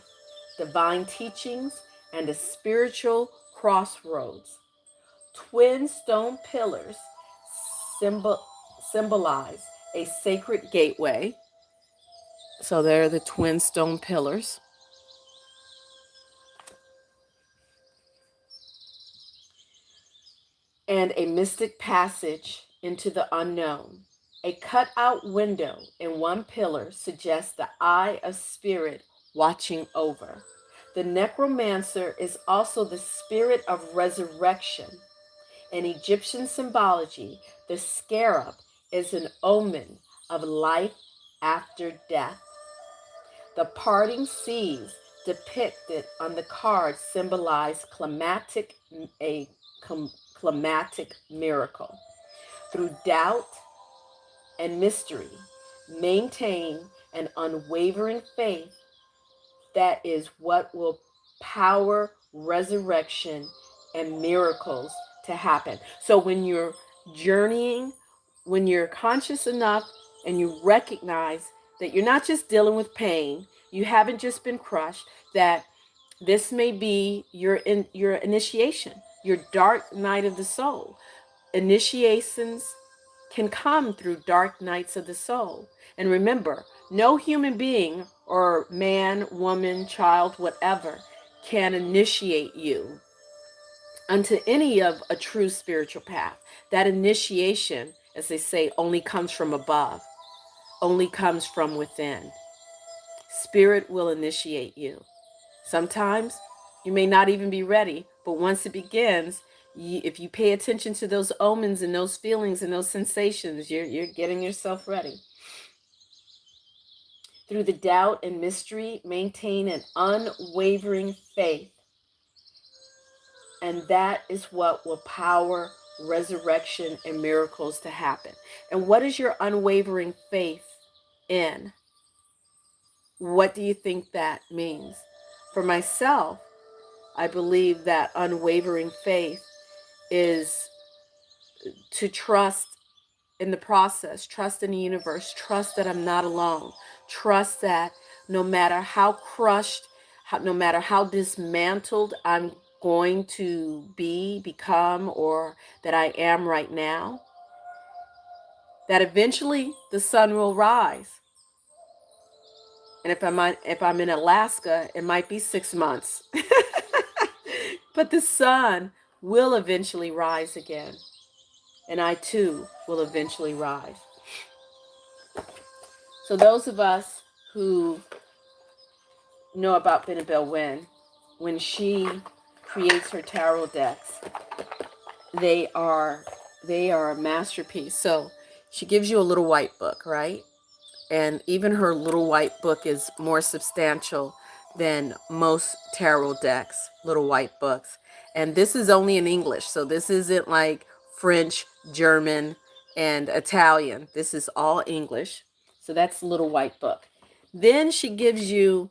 S1: divine teachings, and a spiritual crossroads. Twin stone pillars symbolize a sacred gateway. So there are the twin stone pillars. And a mystic passage into the unknown. A cut-out window in one pillar suggests the eye of spirit watching over. The necromancer is also the spirit of resurrection. In Egyptian symbology, the scarab is an omen of life after death. The parting seas depicted on the card symbolize a climatic miracle. Through doubt and mystery, maintain an unwavering faith. That is what will power resurrection and miracles to happen. So when you're journeying, when you're conscious enough and you recognize that you're not just dealing with pain, you haven't just been crushed, that this may be your initiation, your dark night of the soul. Initiations can come through dark nights of the soul. And remember, no human being or man, woman, child, whatever, can initiate you unto any of a true spiritual path. That initiation, as they say, only comes from above, only comes from within. Spirit will initiate you. Sometimes you may not even be ready, but once it begins, if you pay attention to those omens and those feelings and those sensations, you're getting yourself ready. Through the doubt and mystery, maintain an unwavering faith. And that is what will power resurrection and miracles to happen. And what is your unwavering faith in? What do you think that means? For myself, I believe that unwavering faith is to trust in the process, trust in the universe, trust that I'm not alone, trust that no matter how crushed, no matter how dismantled I'm going to become, or that I am right now, that eventually the sun will rise. And if I'm in Alaska, it might be 6 months. But the sun will eventually rise again. And I too will eventually rise. So those of us who know about Benabel Wynn, when she creates her tarot decks, they are a masterpiece. So she gives you a little white book, right? And even her little white book is more substantial than most tarot decks, little white books. And this is only in English. So this isn't like French, German, and Italian. This is all English. So that's the little white book. Then she gives you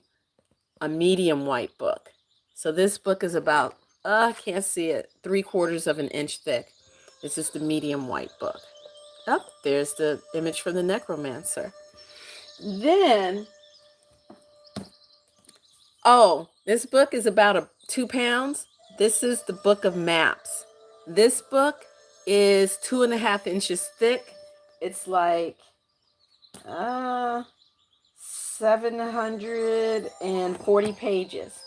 S1: a medium white book. So this book is about, I can't see it, 3/4 of an inch thick. This is the medium white book. Oh, there's the image from the necromancer. Then, this book is about 2 pounds. This is the Book of Maps. This book is 2.5 inches thick. It's like 740 pages.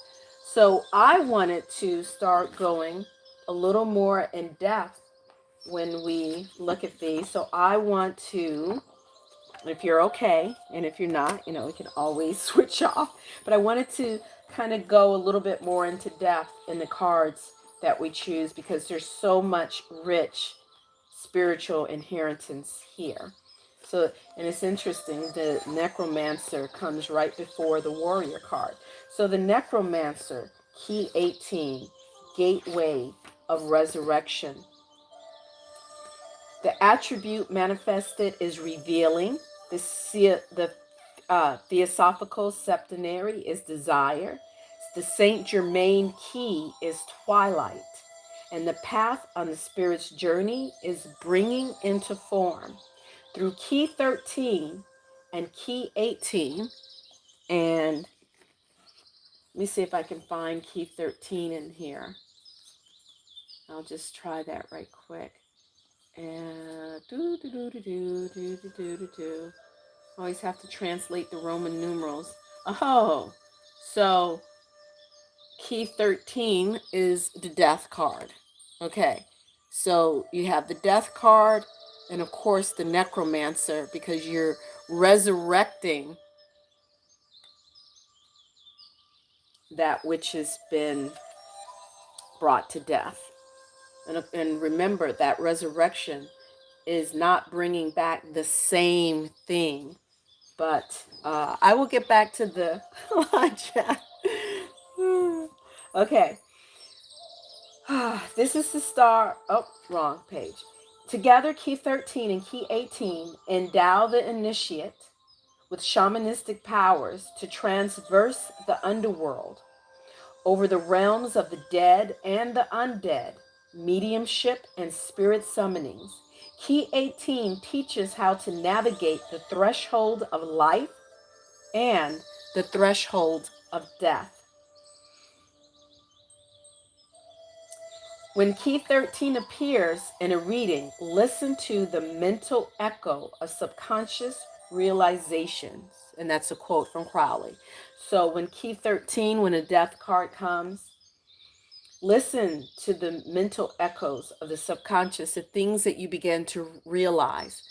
S1: So I wanted to start going a little more in depth when we look at these. So I want to, if you're okay, and if you're not, we can always switch off. But I wanted to kind of go a little bit more into depth in the cards that we choose because there's so much rich spiritual inheritance here. So, and it's interesting, the necromancer comes right before the warrior card. So the necromancer, key 18, gateway of resurrection. The attribute manifested is revealing. The theosophical septenary is desire. The Saint Germain key is twilight. And the path on the spirit's journey is bringing into form. Through key 13 and key 18, and let me see if I can find key 13 in here. I'll just try that right quick. And always have to translate the Roman numerals. Oh, so key 13 is the death card. Okay, so you have the death card and of course the necromancer because you're resurrecting that which has been brought to death. And remember that resurrection is not bringing back the same thing. But I will get back to the chat. Okay. This is the star. Oh, wrong page. Together, key 13 and key 18 endow the initiate with shamanistic powers to transverse the underworld over the realms of the dead and the undead, mediumship and spirit summonings. Key 18 teaches how to navigate the threshold of life and the threshold of death. When key 13 appears in a reading, listen to the mental echo of subconscious realizations. And that's a quote from Crowley. So when key 13, when a death card comes, listen to the mental echoes of the subconscious, the things that you begin to realize,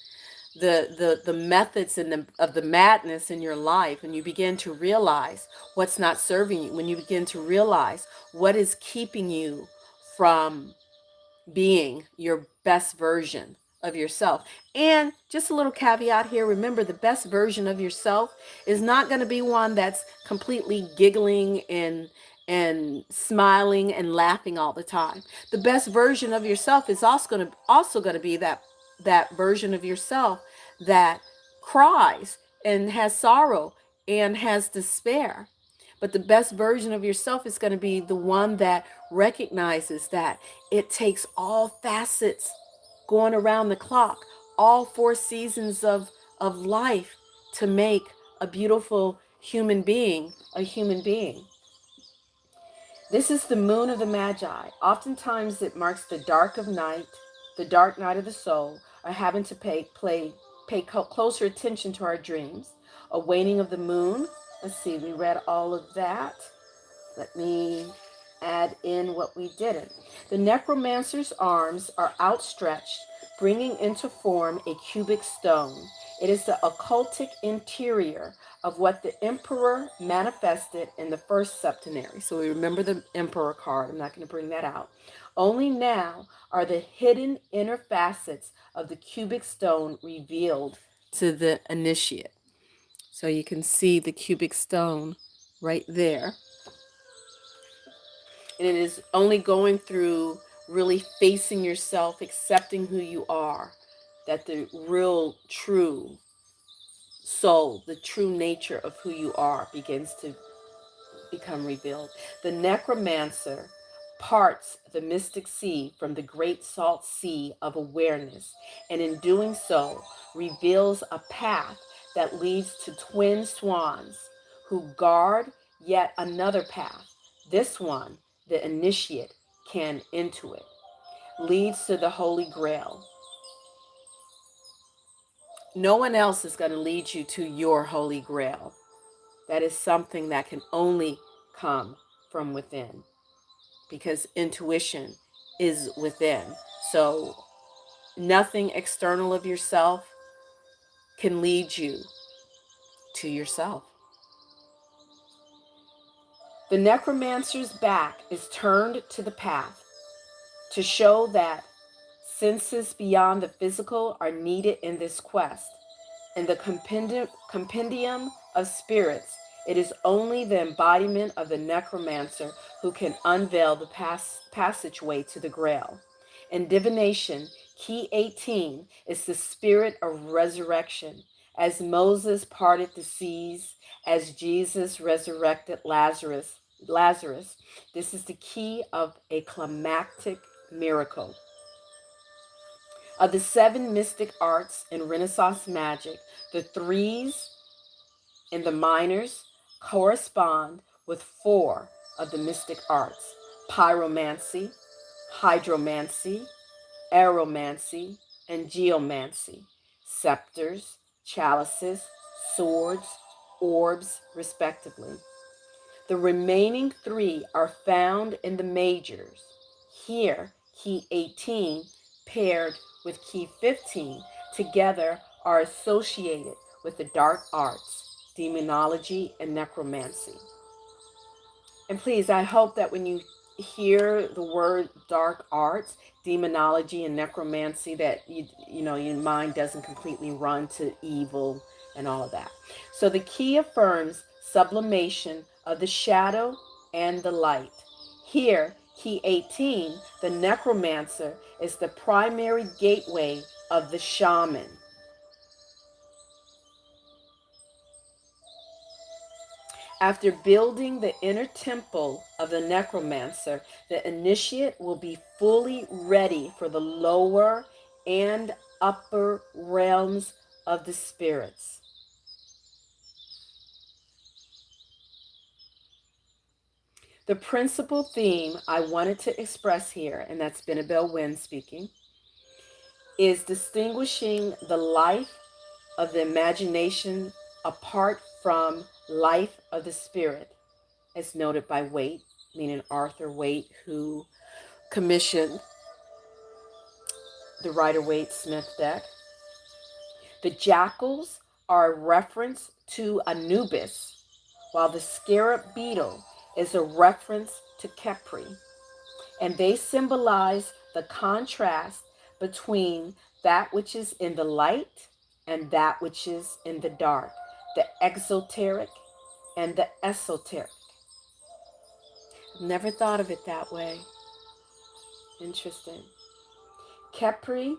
S1: the methods of the madness in your life, and you begin to realize what's not serving you, when you begin to realize what is keeping you from being your best version of yourself. And just a little caveat here, remember the best version of yourself is not going to be one that's completely giggling and smiling and laughing all the time. The best version of yourself is also going to be that version of yourself that cries and has sorrow and has despair. But the best version of yourself is going to be the one that recognizes that it takes all facets going around the clock, all four seasons of life to make a beautiful human being a human being. This is the moon of the Magi. Oftentimes it marks the dark of night, the dark night of the soul, or having to pay closer attention to our dreams. A waning of the moon. Let's see, we read all of that. Let me add in what we didn't. The necromancer's arms are outstretched, bringing into form a cubic stone. It is the occultic interior of what the emperor manifested in the first septenary. So we remember the emperor card. I'm not going to bring that out. Only now are the hidden inner facets of the cubic stone revealed to the initiate. So you can see the cubic stone right there. And it is only going through really facing yourself, accepting who you are, that the real, true soul, the true nature of who you are begins to become revealed. The necromancer parts the mystic sea from the great salt sea of awareness, and in doing so reveals a path that leads to twin swans who guard yet another path. This one, the initiate, can intuit. Leads to the Holy Grail. No one else is going to lead you to your Holy Grail. That is something that can only come from within, because intuition is within. So nothing external of yourself can lead you to yourself. The necromancer's back is turned to the path to show that senses beyond the physical are needed in this quest. In the compendium of spirits, it is only the embodiment of the necromancer who can unveil the passageway to the grail. In divination, key 18 is the spirit of resurrection. As Moses parted the seas, as Jesus resurrected Lazarus, this is the key of a climactic miracle. Of the 7 mystic arts in Renaissance magic, the 3s in the minors correspond with 4 of the mystic arts: pyromancy, hydromancy, aeromancy, and geomancy, scepters, chalices, swords, orbs, respectively. The remaining 3 are found in the majors. Here, key 18 paired with key 15 together are associated with the dark arts, demonology, and necromancy. And please, I hope that when you hear the word dark arts, demonology, and necromancy, that your mind doesn't completely run to evil and all of that. So the key affirms sublimation of the shadow and the light. Here, key 18, the necromancer is the primary gateway of the shaman. After building the inner temple of the necromancer, the initiate will be fully ready for the lower and upper realms of the spirits. The principal theme I wanted to express here, and that's Benabel Wynn speaking, is distinguishing the life of the imagination apart from life of the spirit, as noted by Waite, meaning Arthur Waite, who commissioned the Rider-Waite-Smith deck. The jackals are a reference to Anubis, while the scarab beetle is a reference to Khepri. And they symbolize the contrast between that which is in the light and that which is in the dark, the exoteric and the esoteric. I've never thought of it that way. Interesting. Khepri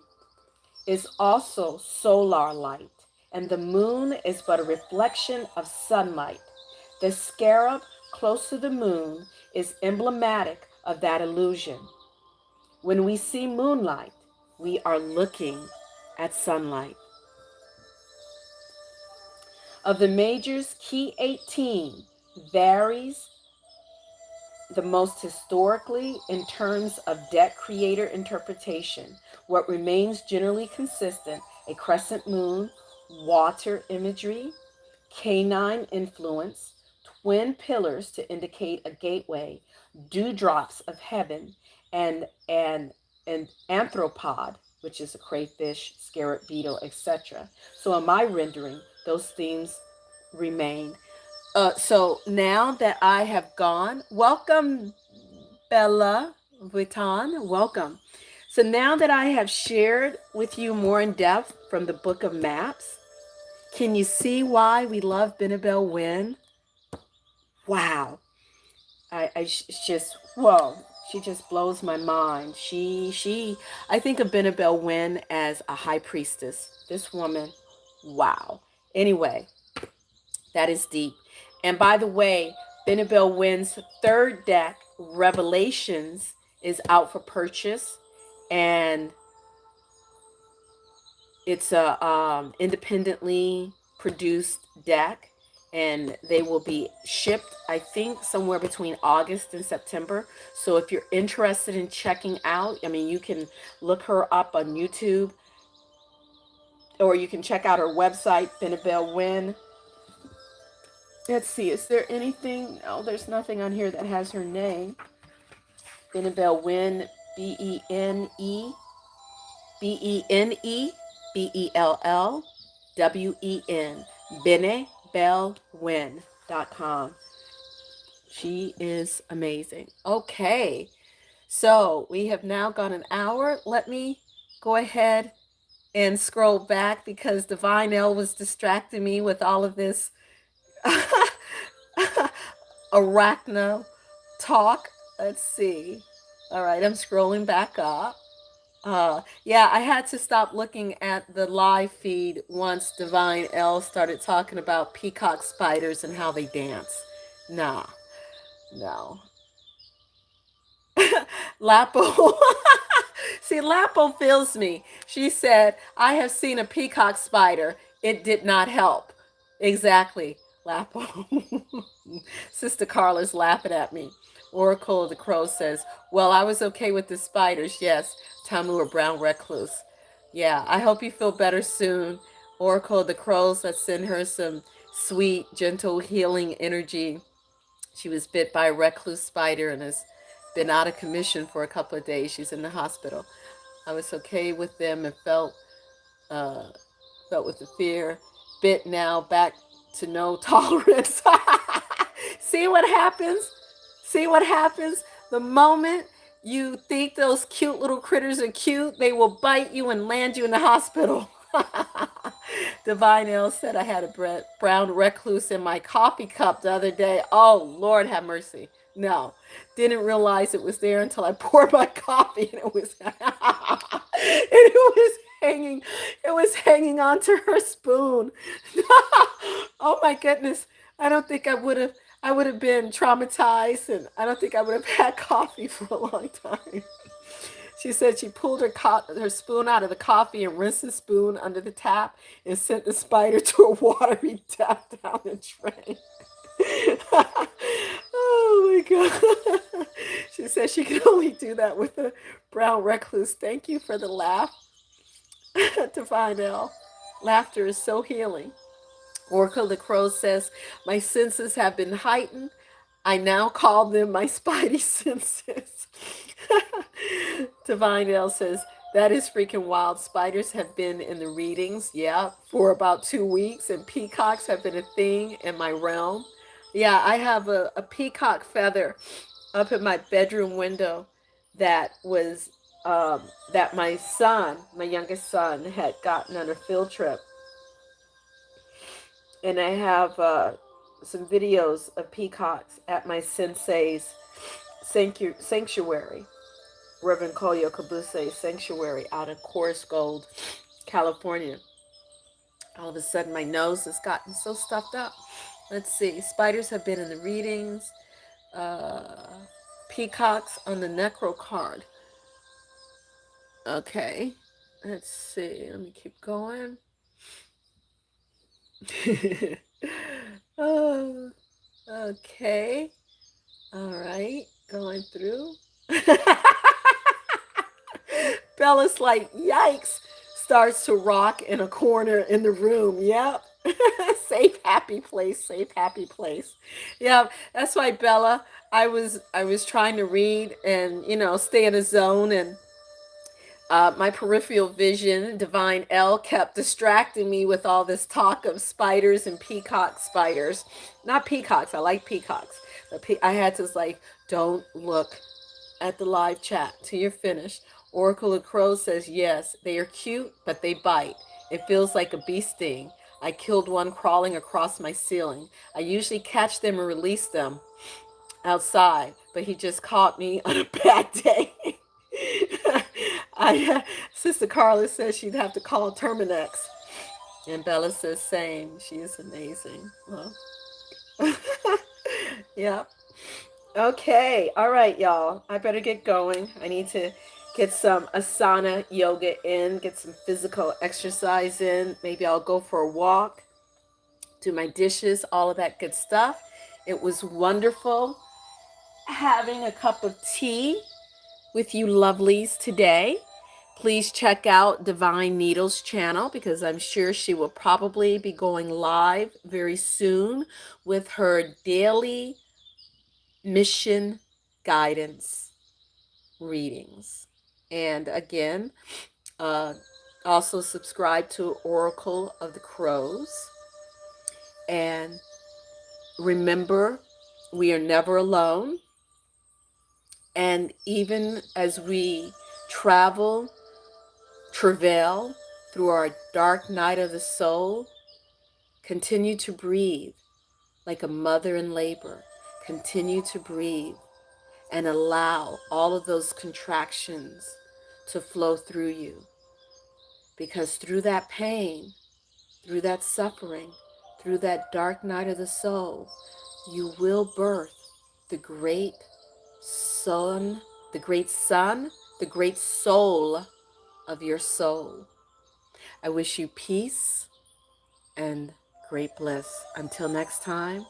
S1: is also solar light, and the moon is but a reflection of sunlight. The scarab close to the moon is emblematic of that illusion. When we see moonlight, we are looking at sunlight. Of the majors, key 18 varies the most historically in terms of deck creator interpretation. What remains generally consistent: a crescent moon, water imagery, canine influence, twin pillars to indicate a gateway, dewdrops of heaven, and an anthropod, which is a crayfish, scarab beetle, etc. So in my rendering, those themes remain. So now that I have gone, welcome Bella Vuitton, welcome. So now that I have shared with you more in depth from the Book of Maps, can you see why we love Benabel Wynn? Wow. Whoa, she just blows my mind. I think of Benabel Wynn as a high priestess. This woman, wow. Anyway, that is deep. And by the way, Benabel Wynn's 3rd deck, Revelations, is out for purchase, and it's a independently produced deck, and they will be shipped, I think, somewhere between August and September. So if you're interested in checking out, you can look her up on YouTube, or you can check out her website, Benabel Wynn. Let's see, is there anything? Oh, there's nothing on here that has her name. Benebell Win, Benne, Benne, Bellwen. BenneBellWin.com. She is amazing. Okay, so we have now gone an hour. Let me go ahead and scroll back because Divine L was distracting me with all of this arachno talk. Let's see. All right, I'm scrolling back up. Yeah, I had to stop looking at the live feed once Divine L started talking about peacock spiders and how they dance. Nah, no. Lapo. See, Lapo feels me. She said, I have seen a peacock spider. It did not help. Exactly, Lapo. Sister Carla's laughing at me. Oracle of the Crow says, well, I was okay with the spiders. Yes, Tamu or brown recluse. Yeah, I hope you feel better soon. Oracle of the Crows, let's send her some sweet, gentle, healing energy. She was bit by a recluse spider and has been out of commission for a couple of days. She's in the hospital. I was okay with them and uh, felt with the fear. Bit now, back to no tolerance. See what happens? See what happens? The moment you think those cute little critters are cute, they will bite you and land you in the hospital. Divine L said I had a brown recluse in my coffee cup the other day. Oh, Lord have mercy. No, didn't realize it was there until I poured my coffee and it was hanging, it was hanging onto her spoon. Oh my goodness. I don't think I would have been traumatized and I don't think I would have had coffee for a long time. She said she pulled her spoon out of the coffee and rinsed the spoon under the tap and sent the spider to a watery death down the drain. Oh my God. She said she could only do that with a brown recluse. Thank you for the laugh, Divine L. Laughter is so healing. Oracle the Crow says, my senses have been heightened. I now call them my spidey senses. Divine L says, that is freaking wild. Spiders have been in the readings, yeah, for about 2 weeks, and peacocks have been a thing in my realm. Yeah, I have a peacock feather up in my bedroom window that was that my son, my youngest son, had gotten on a field trip. And I have some videos of peacocks at my sensei's sanctuary, Reverend Koyo Kabuse's sanctuary out in Coarse Gold, California. All of a sudden, my nose has gotten so stuffed up. Let's see. Spiders have been in the readings. Peacocks on the Necro card. Okay. Let's see. Let me keep going. Oh, okay. All right. Going through. Bella's like, yikes. Starts to rock in a corner in the room. Yep. Safe, happy place. Safe, happy place. Yeah, that's why Bella, I was trying to read and stay in a zone, and my peripheral vision, Divine L, kept distracting me with all this talk of spiders and peacock spiders. Not peacocks. I like peacocks. But I had to like, don't look at the live chat till you're finished. Oracle of Crow says, yes, they are cute, but they bite. It feels like a bee sting. I killed one crawling across my ceiling. I usually catch them and release them outside, but he just caught me on a bad day. Sister Carla says she'd have to call Terminex. And Bella says same. She is amazing. Well, yeah. Okay. All right, y'all. I better get going. I need to get some asana yoga in, get some physical exercise in. Maybe I'll go for a walk, do my dishes, all of that good stuff. It was wonderful having a cup of tea with you lovelies today. Please check out Divine Needle's channel, because I'm sure she will probably be going live very soon with her daily mission guidance readings. And again, also subscribe to Oracle of the Crows. And remember, we are never alone. And even as we travail through our dark night of the soul, continue to breathe like a mother in labor. Continue to breathe and allow all of those contractions to flow through you. Because through that pain, through that suffering, through that dark night of the soul, you will birth the great sun, the great sun, the great soul of your soul. I wish you peace and great bliss. Until next time,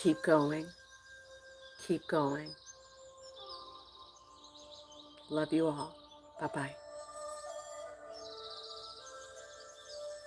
S1: keep going. Keep going. Love you all. Bye-bye.